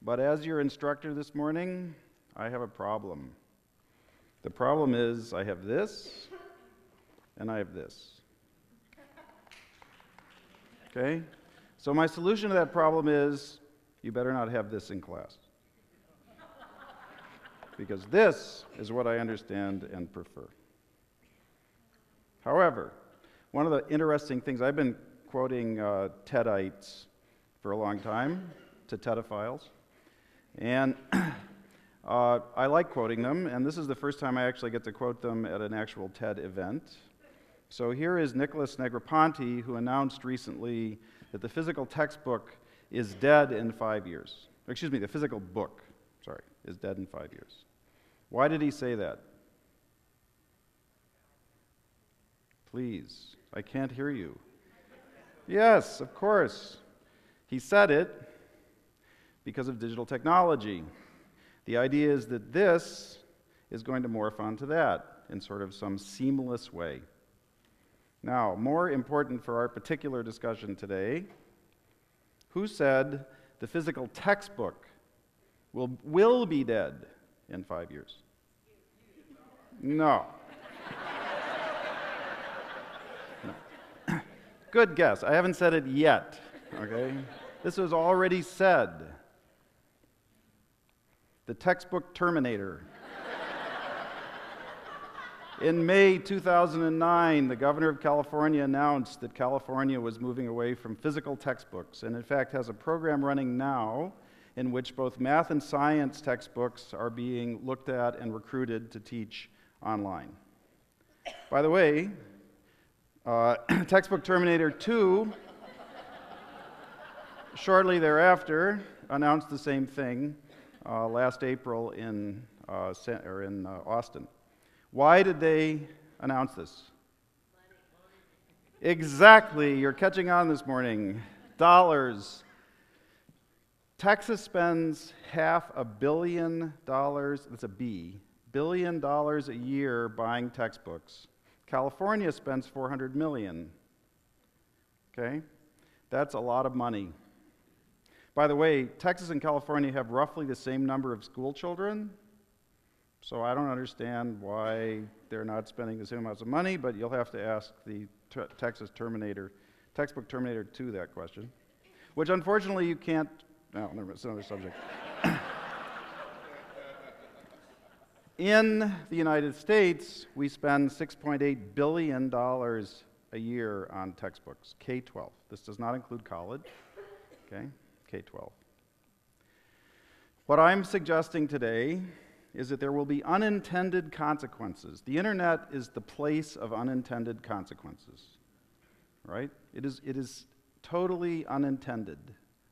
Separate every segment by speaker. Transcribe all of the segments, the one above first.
Speaker 1: But as your instructor this morning, I have a problem. The problem is I have this, and I have this. Okay? So my solution to that problem is, you better not have this in class. Because this is what I understand and prefer. However, one of the interesting things, I've been quoting TEDites for a long time to TEDophiles, and I like quoting them, and this is the first time I actually get to quote them at an actual TED event. So here is Nicholas Negroponte, who announced recently that the physical textbook is dead in 5 years. Excuse me, the physical book, is dead in 5 years. Why did he say that? Please, I can't hear you. Yes, of course. He said it because of digital technology. The idea is that this is going to morph onto that in sort of some seamless way. Now, more important for our particular discussion today, who said the physical textbook will be dead in 5 years? No. No. Good guess. I haven't said it yet, okay? This was already said. The textbook Terminator. In May 2009, the governor of California announced that California was moving away from physical textbooks, and in fact has a program running now in which both math and science textbooks are being looked at and recruited to teach online. By the way, textbook Terminator 2, shortly thereafter, announced the same thing last April in Austin. Why did they announce this? Money. Exactly. You're catching on this morning. Dollars. Texas spends $500 million, that's a B, $1 billion a year buying textbooks. California spends $400 million. Okay? That's a lot of money. By the way, Texas and California have roughly the same number of school children, so I don't understand why they're not spending the same amounts of money, but you'll have to ask the textbook Terminator 2 that question, which unfortunately you can't. No, never mind, it's another subject. In the United States, we spend $6.8 billion a year on textbooks, K-12. This does not include college, okay? K-12. What I'm suggesting today is that there will be unintended consequences. The internet is the place of unintended consequences, right? It is totally unintended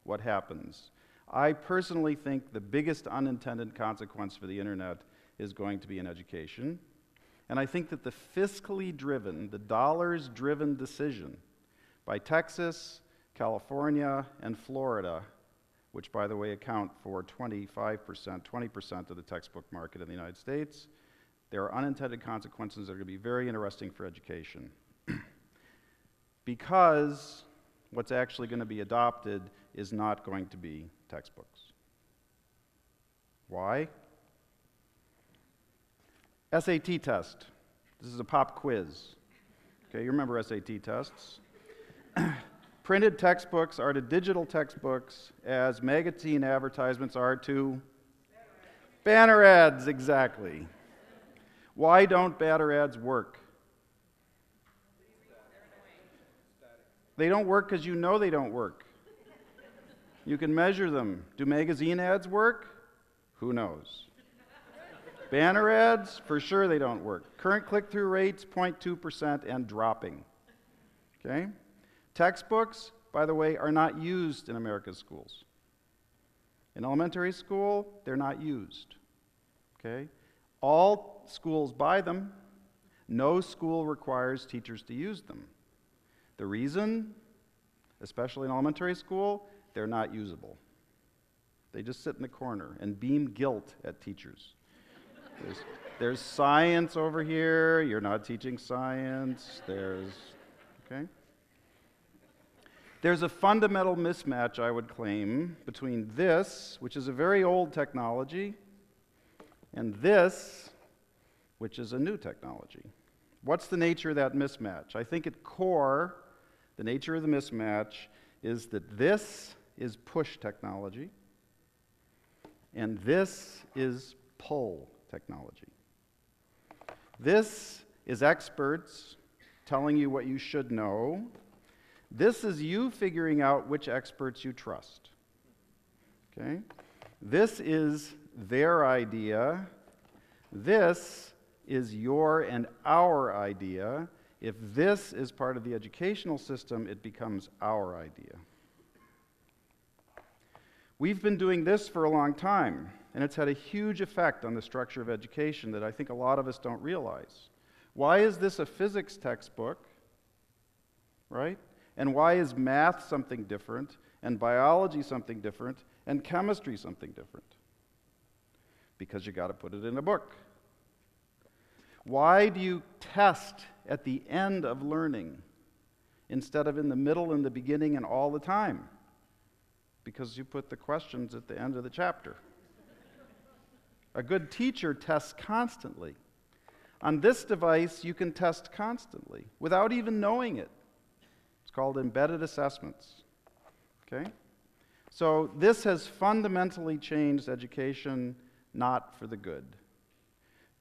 Speaker 1: what happens. I personally think the biggest unintended consequence for the internet is going to be in education. And I think that the fiscally driven, the dollars-driven decision by Texas, California, and Florida, which, by the way, account for 20% of the textbook market in the United States, there are unintended consequences that are going to be very interesting for education. Because what's actually going to be adopted is not going to be textbooks. Why? SAT test. This is a pop quiz. Okay, you remember SAT tests. Printed textbooks are to digital textbooks as magazine advertisements are to banner ads, exactly. Why don't banner ads work? They don't work because you know they don't work. You can measure them. Do magazine ads work? Who knows? Banner ads, for sure they don't work. Current click-through rates, 0.2% and dropping. Okay? Textbooks, by the way, are not used in America's schools. In elementary school, they're not used. Okay? All schools buy them. No school requires teachers to use them. The reason, especially in elementary school, they're not usable. They just sit in the corner and beam guilt at teachers. There's science over here, you're not teaching science, okay? There's a fundamental mismatch, I would claim, between this, which is a very old technology, and this, which is a new technology. What's the nature of that mismatch? I think at core, the nature of the mismatch is that this is push technology, and this is pull technology. This is experts telling you what you should know. This is you figuring out which experts you trust. Okay? This is their idea. This is your and our idea. If this is part of the educational system, it becomes our idea. We've been doing this for a long time, and it's had a huge effect on the structure of education that I think a lot of us don't realize. Why is this a physics textbook, right? And why is math something different, and biology something different, and chemistry something different? Because you got to put it in a book. Why do you test at the end of learning instead of in the middle and the beginning and all the time? Because you put the questions at the end of the chapter. A good teacher tests constantly. On this device, you can test constantly without even knowing it. It's called embedded assessments. Okay? So this has fundamentally changed education, not for the good,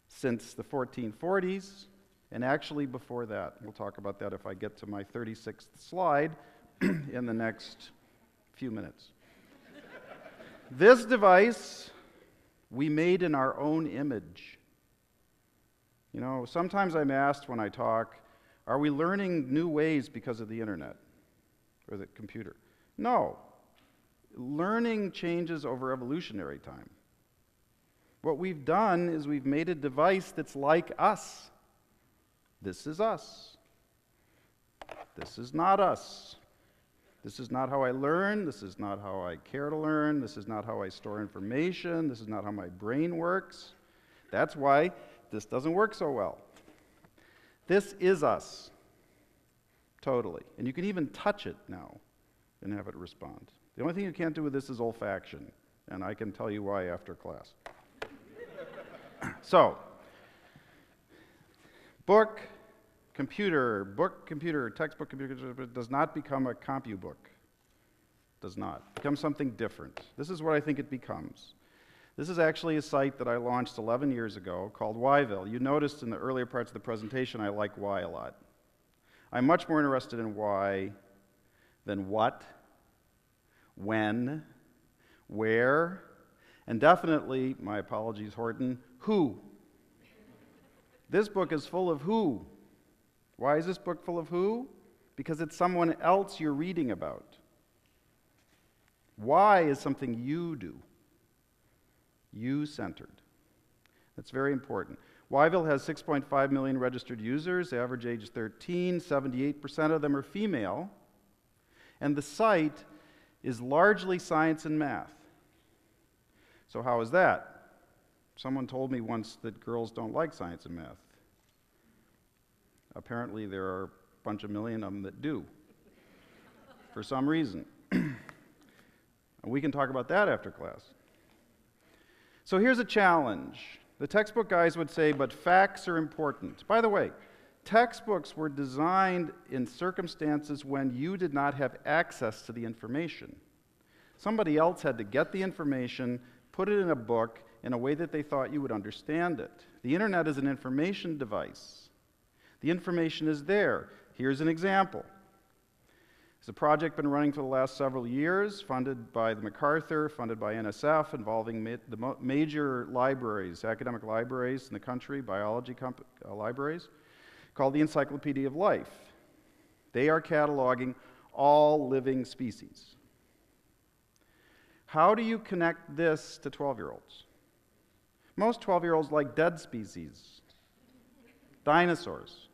Speaker 1: since the 1440s, and actually before that. We'll talk about that if I get to my 36th slide in the next few minutes. This device we made in our own image. You know, sometimes I'm asked when I talk, are we learning new ways because of the internet or the computer? No. Learning changes over evolutionary time. What we've done is we've made a device that's like us. This is us. This is not us. This is not how I learn. This is not how I care to learn. This is not how I store information. This is not how my brain works. That's why this doesn't work so well. This is us. Totally. And you can even touch it now and have it respond. The only thing you can't do with this is olfaction, and I can tell you why after class. So, book, computer, textbook, computer, does not become a CompuBook. Does not. It becomes something different. This is what I think it becomes. This is actually a site that I launched 11 years ago called Whyville. You noticed in the earlier parts of the presentation I like why a lot. I'm much more interested in why than what, when, where, and definitely, my apologies, Horton, who. This book is full of who. Why is this book full of who? Because it's someone else you're reading about. Why is something you do. You-centered. That's very important. Whyville has 6.5 million registered users, average age 13, 78% of them are female, and the site is largely science and math. So how is that? Someone told me once that girls don't like science and math. Apparently there are a bunch of million of them that do, for some reason. And we can talk about that after class. So here's a challenge. The textbook guys would say, but facts are important. By the way, textbooks were designed in circumstances when you did not have access to the information. Somebody else had to get the information, put it in a book in a way that they thought you would understand it. The internet is an information device. The information is there. Here's an example. It's a project been running for the last several years, funded by the MacArthur, funded by NSF, involving the major libraries, academic libraries in the country, biology libraries, called the Encyclopedia of Life. They are cataloging all living species. How do you connect this to 12-year-olds? Most 12-year-olds like dead species. Dinosaurs.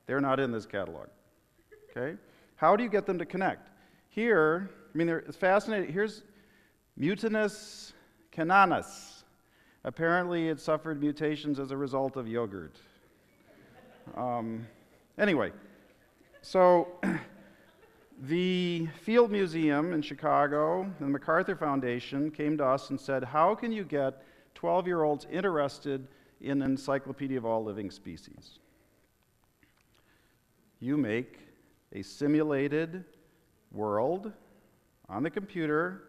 Speaker 1: They're not in this catalog. Okay? How do you get them to connect? Here, I mean, it's fascinating. Here's Mutinous cananus. Apparently, it suffered mutations as a result of yogurt. Anyway, so The Field Museum in Chicago and the MacArthur Foundation came to us and said, how can you get 12-year-olds interested in an encyclopedia of all living species? You make a simulated world on the computer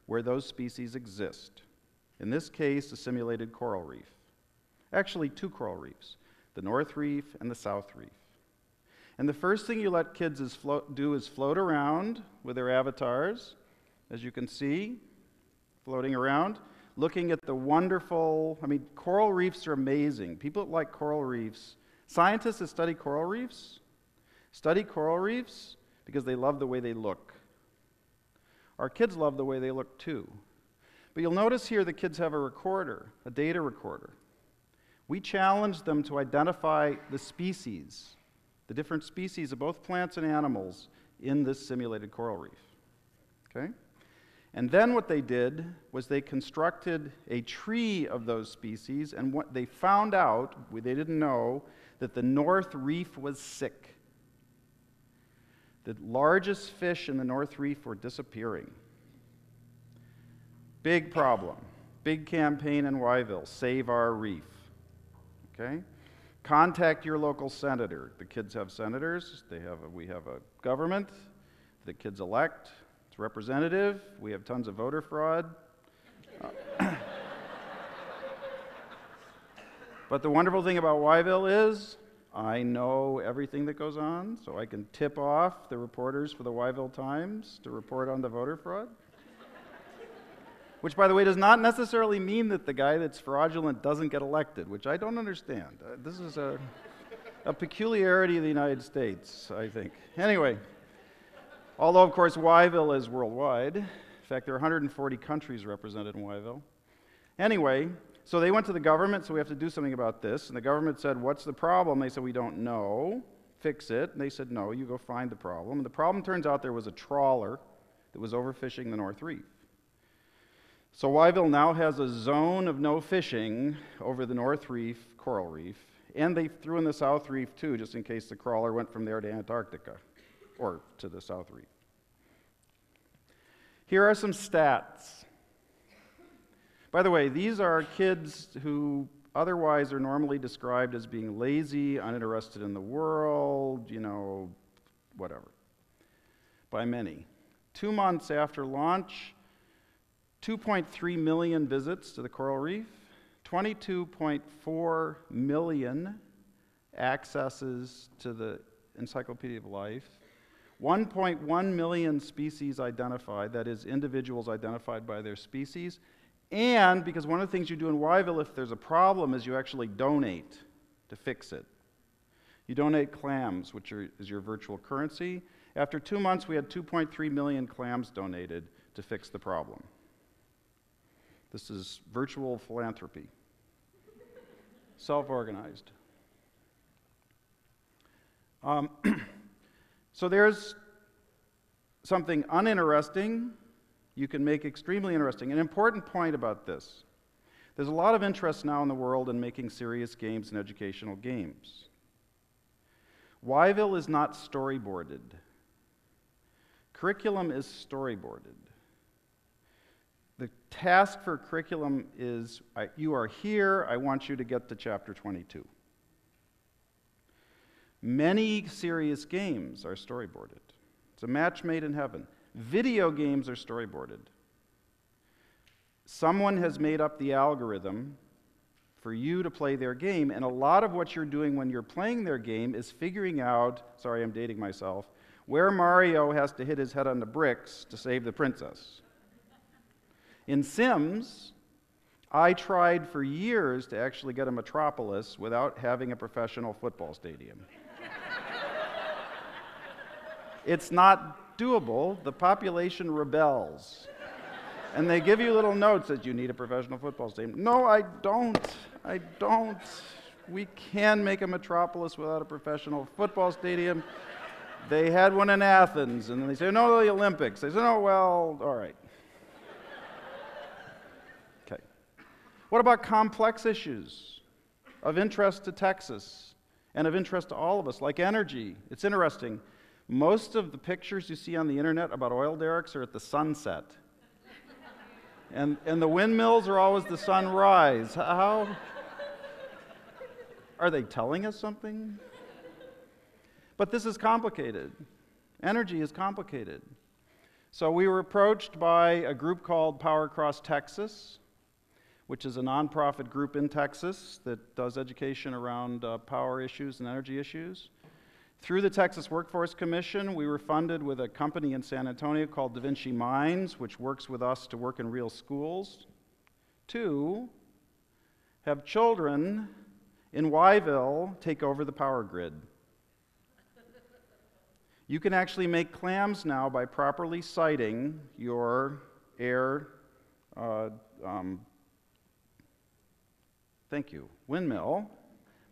Speaker 1: where those species exist. In this case, a simulated coral reef. Actually, two coral reefs, the North Reef and the South Reef. And the first thing you let kids do is float around with their avatars, as you can see, floating around, looking at the wonderful, coral reefs are amazing. People that like coral reefs, scientists that study coral reefs because they love the way they look. Our kids love the way they look too. But you'll notice here the kids have a recorder, a data recorder. We challenge them to identify the species, the different species of both plants and animals in this simulated coral reef. Okay? And then what they did was they constructed a tree of those species, and what they found out, they didn't know, that the North Reef was sick. The largest fish in the North Reef were disappearing. Big problem. Big campaign in Whyville, Save Our Reef. Okay? Contact your local senator. The kids have senators. We have a government. The kids elect. It's representative. We have tons of voter fraud. But the wonderful thing about Whyville is I know everything that goes on, so I can tip off the reporters for the Whyville Times to report on the voter fraud. Which, by the way, does not necessarily mean that the guy that's fraudulent doesn't get elected, which I don't understand. This is a peculiarity of the United States, I think. Anyway, although, of course, Whyville is worldwide. In fact, there are 140 countries represented in Whyville. Anyway, so they went to the government, so we have to do something about this. And the government said, what's the problem? They said, we don't know. Fix it. And they said, no, you go find the problem. And the problem turns out there was a trawler that was overfishing the North Reef. So Whyville now has a zone of no fishing over the North Reef, coral reef, and they threw in the South Reef too, just in case the crawler went from there to Antarctica, or to the South Reef. Here are some stats. By the way, these are kids who otherwise are normally described as being lazy, uninterested in the world, whatever, by many. 2 months after launch, 2.3 million visits to the coral reef, 22.4 million accesses to the Encyclopedia of Life, 1.1 million species identified, that is, individuals identified by their species, and because one of the things you do in Whyville if there's a problem is you actually donate to fix it. You donate clams, which is your virtual currency. After 2 months, we had 2.3 million clams donated to fix the problem. This is virtual philanthropy, self-organized. So there's something uninteresting you can make extremely interesting. An important point about this, there's a lot of interest now in the world in making serious games and educational games. Whyville is not storyboarded. Curriculum is storyboarded. The task for curriculum is, you are here, I want you to get to chapter 22. Many serious games are storyboarded. It's a match made in heaven. Video games are storyboarded. Someone has made up the algorithm for you to play their game, and a lot of what you're doing when you're playing their game is figuring out, sorry, I'm dating myself, where Mario has to hit his head on the bricks to save the princess. In Sims, I tried for years to actually get a metropolis without having a professional football stadium. It's not doable. The population rebels. And they give you little notes that you need a professional football stadium. No, I don't. We can make a metropolis without a professional football stadium. They had one in Athens, and then they say, no, the Olympics. They said, oh, well, all right. Okay. What about complex issues of interest to Texas and of interest to all of us, like energy? It's interesting. Most of the pictures you see on the internet about oil derricks are at the sunset. And the windmills are always the sunrise. How? Are they telling us something? But this is complicated. Energy is complicated. So we were approached by a group called Power Across Texas, which is a nonprofit group in Texas that does education around power issues and energy issues. Through the Texas Workforce Commission, we were funded with a company in San Antonio called DaVinci Minds, which works with us to work in real schools, to have children in Whyville take over the power grid. You can actually make clams now by properly siting your air, thank you, windmill.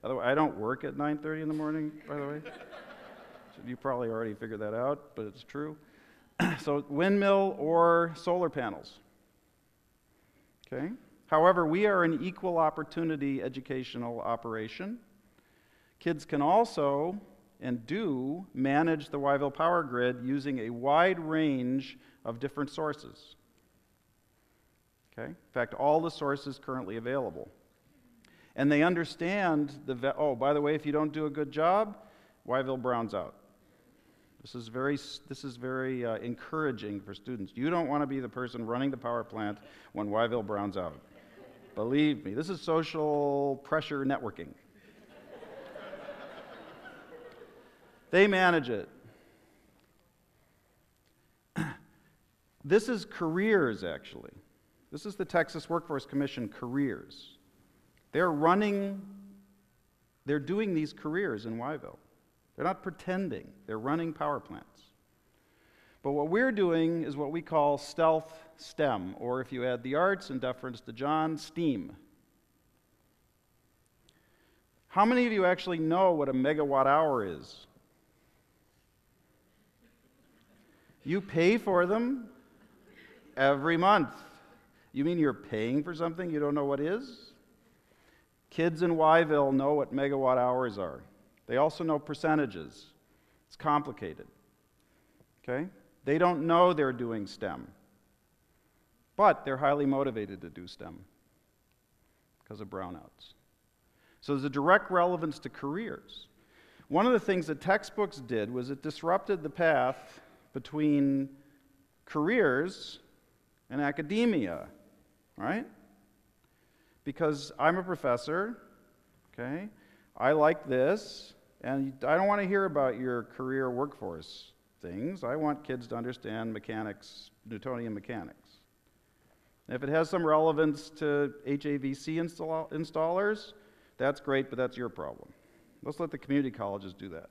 Speaker 1: By the way, I don't work at 9:30 in the morning, by the way. So you probably already figured that out, but it's true. So windmill or solar panels. Okay? However, we are an equal opportunity educational operation. Kids can also and do manage the Whyville power grid using a wide range of different sources. Okay? In fact, all the sources currently available. And they understand oh, by the way, if you don't do a good job, Whyville browns out. This is very encouraging for students. You don't want to be the person running the power plant when Whyville browns out. Believe me, this is social pressure networking. They manage it. This is careers, actually. This is the Texas Workforce Commission careers. They're doing these careers in Whyville. They're not pretending. They're running power plants. But what we're doing is what we call stealth STEM, or if you add the arts in deference to John, STEAM. How many of you actually know what a megawatt hour is? You pay for them every month. You mean you're paying for something you don't know what is? Kids in Whyville know what megawatt hours are. They also know percentages. It's complicated. Okay? They don't know they're doing STEM. But they're highly motivated to do STEM because of brownouts. So there's a direct relevance to careers. One of the things that textbooks did was it disrupted the path between careers and academia, right? Because I'm a professor, okay? I like this, and I don't want to hear about your career workforce things. I want kids to understand mechanics, Newtonian mechanics. And if it has some relevance to HVAC installers, that's great, but that's your problem. Let's let the community colleges do that.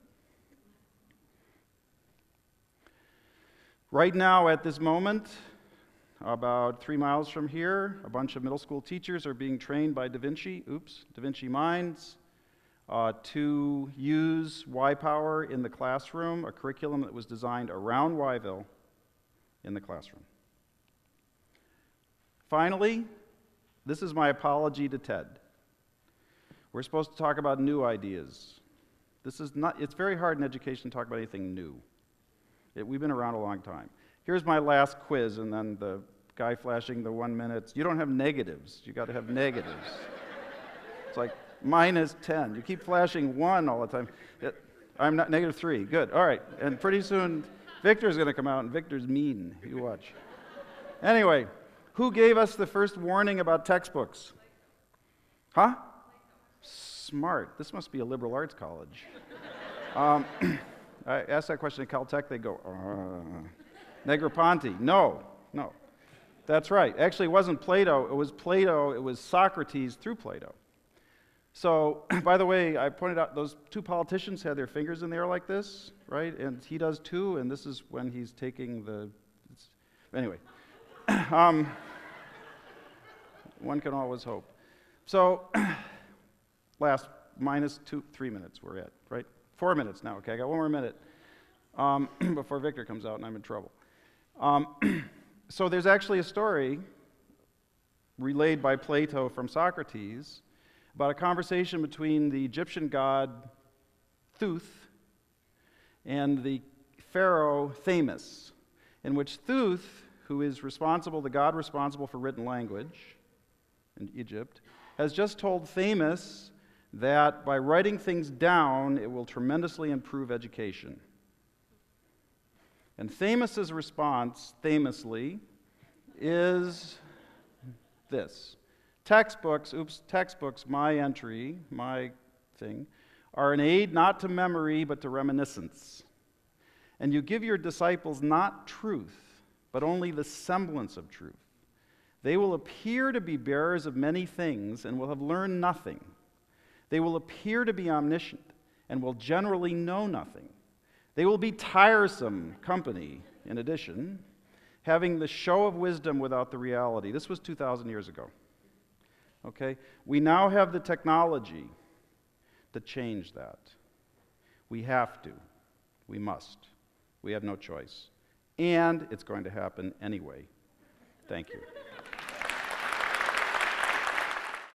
Speaker 1: Right now, at this moment, about 3 miles from here, a bunch of middle school teachers are being trained by DaVinci Minds, to use Y-Power in the classroom, a curriculum that was designed around Whyville in the classroom. Finally, this is my apology to TED. We're supposed to talk about new ideas. It's very hard in education to talk about anything new. We've been around a long time. Here's my last quiz, and then the guy flashing the 1 minute. You don't have negatives. You got to have negatives. It's like -10. You keep flashing 1 all the time. I'm not -3. Good. All right. And pretty soon, Victor's going to come out, and Victor's mean. You watch. Anyway, who gave us the first warning about textbooks? Huh? Smart. This must be a liberal arts college. I asked that question at Caltech, they go, Negroponte. No. That's right. Actually, it wasn't Plato, it was Socrates through Plato. So, by the way, I pointed out those 2 politicians had their fingers in the air like this, right? And he does too, and this is when he's taking anyway. One can always hope. So, last -3 minutes we're at, right? 4 minutes now, okay? I got 1 more minute before Victor comes out and I'm in trouble. So there's actually a story relayed by Plato from Socrates about a conversation between the Egyptian god Thoth and the pharaoh Thamus, in which Thoth, who is the god responsible for written language in Egypt, has just told Thamus that by writing things down, it will tremendously improve education. And Thamus's response, famously, is this. Textbooks, my entry, my thing, are an aid not to memory but to reminiscence. And you give your disciples not truth, but only the semblance of truth. They will appear to be bearers of many things and will have learned nothing. They will appear to be omniscient and will generally know nothing. They will be tiresome company, in addition, having the show of wisdom without the reality. This was 2,000 years ago. Okay? We now have the technology to change that. We have to. We must. We have no choice. And it's going to happen anyway. Thank you.